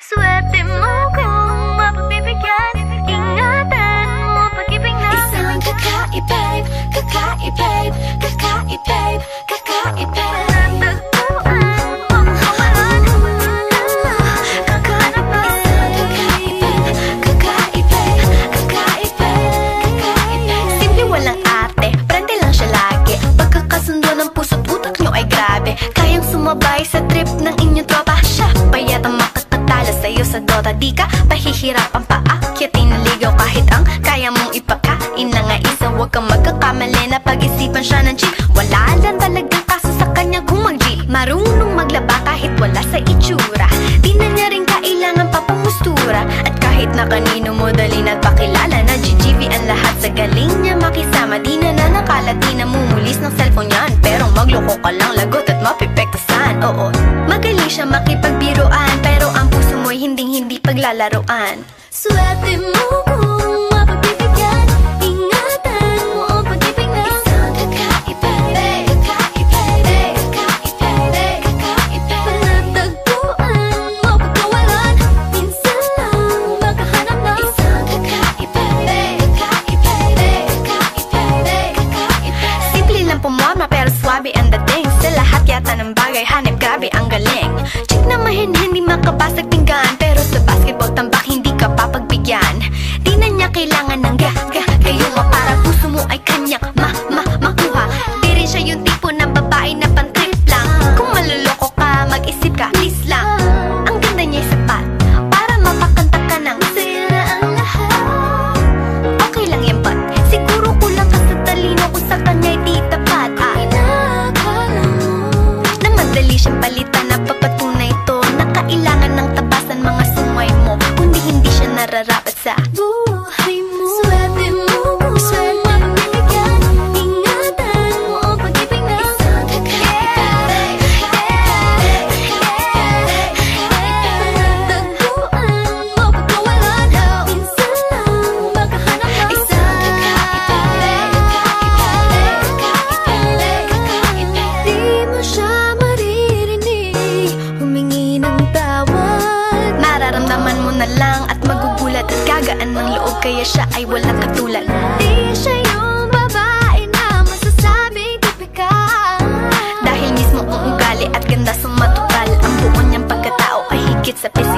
Swerte mo kung mapagbibigyan. Ingatan mo pag-ibig na isang kakaibig, kakaibig, kakaibig, kakaibig. Simple walang ate, prende lang siya lagi. Pagkakasundo ng puso't utak nyo ay grabe. Kayang sumabay sa trip ng inyong tropa. Siya pa yata makakatalo sa'yo sa Dota. Di ka pahihirapan pa akyatin na ligaw kahit ang kaya mong ipakain na nga isa. Huwag kang magkakamali na pag-isipan siya ng cheat. Wala lang talagang kaso sa kanya kung mag-jeep. Marunong maglaba kahit wala sa itsura. Di na niya rin kailangan papamustura. At kahit na kanino mo dali na pakilala na GGV ang lahat sa galing niya makisama. Di na nakala, di na mumulis ng cellphone yan. Pero magloko ka lang, lagot at mapipektasan. Oo, magaling siya makipagbiruan, pero ang puso mo'y hinding-hindi paglalaruan. Swerte mo kung mapagbibigyan. Ingatan mo ang pag-ibig na isang kakaibig, kakaibig, kakaibig, kakaibig. Panatagpuan mo pagkawalan. Minsan lang makahanap ng isang kakaibig, kakaibig, kakaibig, kakaibig. Simple lang pumorma pero swabe ang dating. Sa lahat yata ng bagay hanip grabe ang galing. Chick na mahin hindi makabasag pinggan, pero sa basketball tambak hindi ka papagbigyan. Di na niya kailangan ng gayuma para puso mo ay kanyang makuha. Di rin siya yung tipo ng babae na pan-trip lang. Kung maluloko ka, mag-isip ka, please lang. Ang ganda niya'y sapat para mapakanta ka ng Sira ang lahat. okay lang yan but siguro kulang ka sa talino kung sa kanya'y di tapat. Inakala mo Na madali siyang palitan na papatunay to na kailangan ng tabasan mga sungay mo. Kundi hindi siya nararapat sa buhay mo. Swerte mo kung mapagbibigyan. Ingatan mo ang pag-ibig na isang kakaibig, kakaibig, panatagpuan mo pagkawalan. Minsan lang makahanap ng isang kakaibig, kakaibig, kakaibig, kakaibig. Di mo siya maririnig humingi ng tawad. Mararamdaman mo na lang at magugulat at gagaan ng loob kaya siya ay walang katulad. Di siya yung babae na masasabing tipikal. Dahil mismo ang ugali at ganda sumatotal, ang buo niyang pagkatao ay higit sa physical.